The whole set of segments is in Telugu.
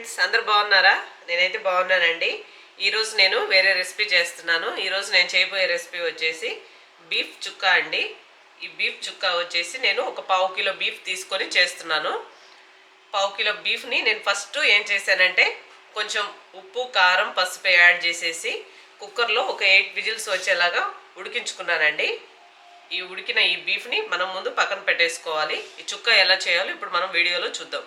ఫ్రెండ్స్, అందరు బాగున్నారా? నేనైతే బాగున్నానండి. ఈరోజు నేను వేరే రెసిపీ చేస్తున్నాను. ఈరోజు నేను చేయబోయే రెసిపీ వచ్చేసి బీఫ్ చుక్కా అండి. ఈ బీఫ్ చుక్కా వచ్చేసి నేను ఒక 1/2 కిలో బీఫ్ తీసుకొని చేస్తున్నాను. 1/2 కిలో బీఫ్ని నేను ఫస్ట్ ఏం చేశానంటే కొంచెం ఉప్పు, కారం, పసుపు యాడ్ చేసేసి కుక్కర్లో ఒక 8 విజిల్స్ వచ్చేలాగా ఉడికించుకున్నానండి. ఈ ఉడికిన ఈ బీఫ్ని మనం ముందు పక్కన పెట్టేసుకోవాలి. ఈ చుక్కా ఎలా చేయాలో ఇప్పుడు మనం వీడియోలో చూద్దాం.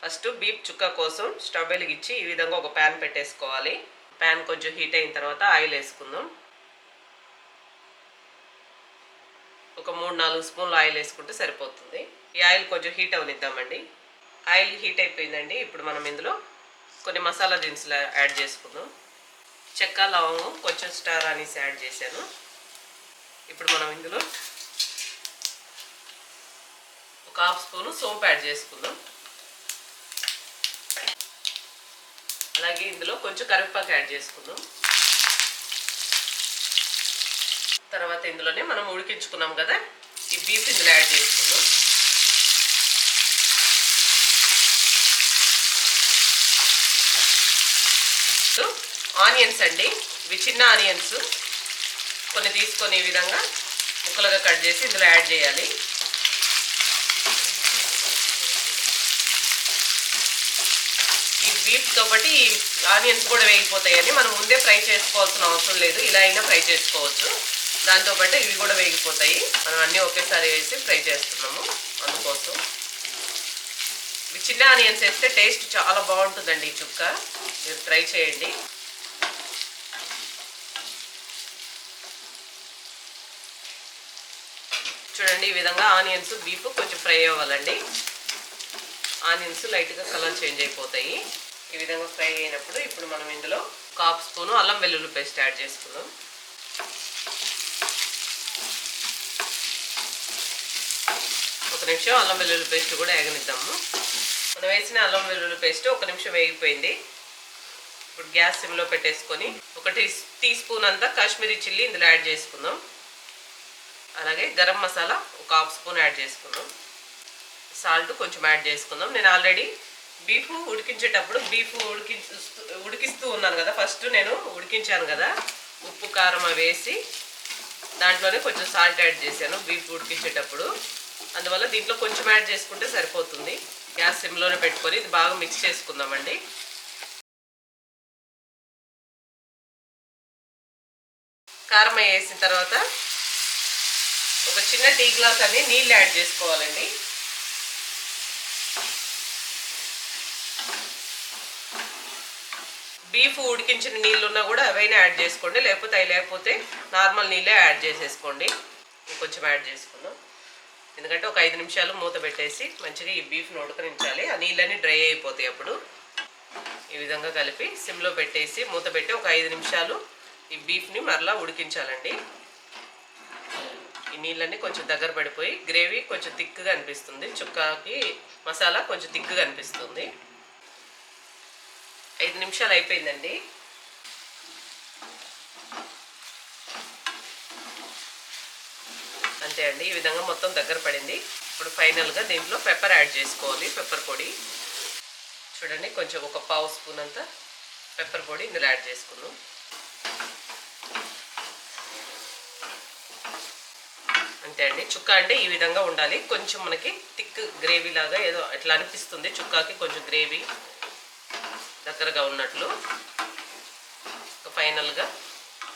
ఫస్ట్ బీఫ్ చుక్కా కోసం స్టవ్ వెలిగించి ఈ విధంగా ఒక ప్యాన్ పెట్టేసుకోవాలి. ప్యాన్ కొంచెం హీట్ అయిన తర్వాత ఆయిల్ వేసుకుందాం. ఒక 3-4 స్పూన్లు ఆయిల్ వేసుకుంటే సరిపోతుంది. ఈ ఆయిల్ కొంచెం హీట్ అవనిద్దామండి. ఆయిల్ హీట్ అయిపోయిందండి. ఇప్పుడు మనం ఇందులో కొన్ని మసాలా దినుసులు యాడ్ చేసుకుందాం. చెక్క, లవంగం, కొంచెం స్టార్ అనీస్ యాడ్ చేశాను. ఇప్పుడు మనం ఇందులో ఒక 1/2 స్పూను సోంపు యాడ్ చేసుకుందాం. అలాగే ఇందులో కొంచెం కరివేపాకు యాడ్ చేసుకుందాం. తర్వాత ఇందులోనే మనం ఉడికించుకున్నాం కదా, ఈ బీఫ్ ఇందులో యాడ్ చేసుకుందాం. ఆనియన్స్ అండి, ఇవి చిన్న ఆనియన్స్ కొన్ని తీసుకొని ఈ విధంగా ముక్కలుగా కట్ చేసి ఇందులో యాడ్ చేయాలి. బీఫ్తో పాటు ఈ ఆనియన్స్ కూడా వేగిపోతాయని మనం ముందే ఫ్రై చేసుకోవాల్సిన అవసరం లేదు. ఇలా అయినా ఫ్రై చేసుకోవచ్చు. దాంతోపాటు ఇవి కూడా వేగిపోతాయి. మనం అన్నీ ఒకేసారి వేసి ఫ్రై చేస్తున్నాము. అందుకోసం ఇవి చిన్న ఆనియన్స్ వేస్తే టేస్ట్ చాలా బాగుంటుందండి. ఈ చుక్క మీరు ట్రై చేయండి. చూడండి, ఈ విధంగా ఆనియన్స్, బీఫ్ కొంచెం ఫ్రై అవ్వాలండి. ఆనియన్స్ లైట్గా కలర్ చేంజ్ అయిపోతాయి. ఈ విధంగా ఫ్రై అయినప్పుడు ఇప్పుడు మనం ఇందులో 1/2 స్పూను అల్లం వెల్లుల్లి పేస్ట్ యాడ్ చేసుకుందాం. ఒక నిమిషం అల్లం వెల్లుల్లి పేస్ట్ కూడా వేగనిద్దాము. మనం వేసిన అల్లం వెల్లుల్లి పేస్ట్ 1 నిమిషం వేగిపోయింది. ఇప్పుడు గ్యాస్ సిమ్లో పెట్టేసుకొని 1 టీ స్పూన్ అంతా కాశ్మీరీ చిల్లీ ఇందులో యాడ్ చేసుకుందాం. అలాగే గరం మసాలా ఒక 1/2 స్పూన్ యాడ్ చేసుకుందాం. సాల్ట్ కొంచెం యాడ్ చేసుకుందాం. నేను ఆల్రెడీ బీఫ్ ఉడికించేటప్పుడు ఉడికిస్తూ ఉన్నాను కదా, ఫస్ట్ నేను ఉడికించాను కదా, ఉప్పు, కారం అవి వేసి దాంట్లోనే కొంచెం సాల్ట్ యాడ్ చేశాను బీఫ్ ఉడికించేటప్పుడు. అందువల్ల దీంట్లో కొంచెం యాడ్ చేసుకుంటే సరిపోతుంది. గ్యాస్ సిమ్లోనే పెట్టుకొని ఇది బాగా మిక్స్ చేసుకుందామండి. కారం వేసిన తర్వాత ఒక చిన్న టీ గ్లాస్ అని నీళ్ళు యాడ్ చేసుకోవాలండి. బీఫ్ ఉడికించిన నీళ్ళు ఉన్నా కూడా అవైనా యాడ్ చేసుకోండి, లేకపోతే నార్మల్ నీళ్ళే యాడ్ చేసేసుకోండి. కొంచెం యాడ్ చేసుకుందాం. ఎందుకంటే ఒక 5 నిమిషాలు మూత పెట్టేసి మంచిగా ఈ బీఫ్ని ఉడకనించాలి. ఆ నీళ్ళన్నీ డ్రై అయిపోతాయి. అప్పుడు ఈ విధంగా కలిపి సిమ్లో పెట్టేసి మూత పెట్టి ఒక 5 నిమిషాలు ఈ బీఫ్ని మరలా ఉడికించాలండి. ఈ నీళ్ళన్నీ కొంచెం దగ్గర పడిపోయి గ్రేవీ కొంచెం థిక్గా అనిపిస్తుంది. చుక్కాకి మసాలా కొంచెం థిక్గా అనిపిస్తుంది. 5 నిమిషాలు అయిపోయిందండి. అంతే అండి, ఈ విధంగా మొత్తం దగ్గర పడింది. ఇప్పుడు ఫైనల్గా దీంట్లో పెప్పర్ యాడ్ చేసుకోవాలి. పెప్పర్ పొడి చూడండి, కొంచెం ఒక 1/2 స్పూన్ అంతా పెప్పర్ పొడి ఇందులో యాడ్ చేసుకున్నాం. అంతే అండి, చుక్కా అంటే ఈ విధంగా ఉండాలి. కొంచెం మనకి థిక్ గ్రేవీ లాగా ఏదో ఎట్లా అనిపిస్తుంది. చుక్కాకి కొంచెం గ్రేవీ దగ్గరగా ఉన్నట్లు. ఫైనల్గా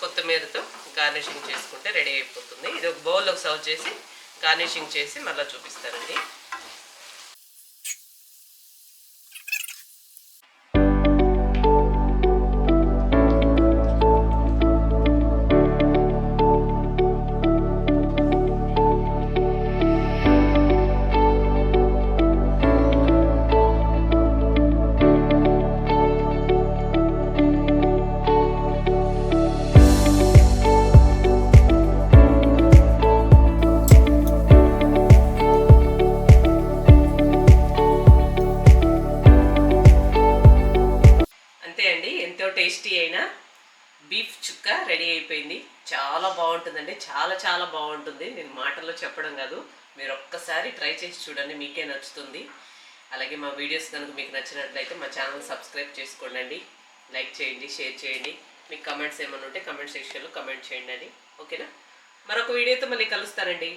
కొత్తిమీరతో గార్నిషింగ్ చేసుకుంటే రెడీ అయిపోతుంది. ఇది ఒక బౌల్లోకి సర్వ్ చేసి గార్నిషింగ్ చేసి మళ్ళీ చూపిస్తారండి. టేస్టీ అయిన బీఫ్ చుక్కా రెడీ అయిపోయింది. చాలా బాగుంటుందండి, చాలా చాలా బాగుంటుంది. నేను మాటల్లో చెప్పడం కాదు, మీరు ఒక్కసారి ట్రై చేసి చూడండి, మీకే నచ్చుతుంది. అలాగే మా వీడియోస్ కనుక మీకు నచ్చినట్లయితే మా ఛానల్ సబ్స్క్రైబ్ చేసుకోండి, లైక్ చేయండి, షేర్ చేయండి. మీకు కమెంట్స్ ఏమైనా ఉంటే కమెంట్ సెక్షన్లో కమెంట్ చేయండి. ఓకేనా? మరొక వీడియోతో మళ్ళీ కలుస్తానండి.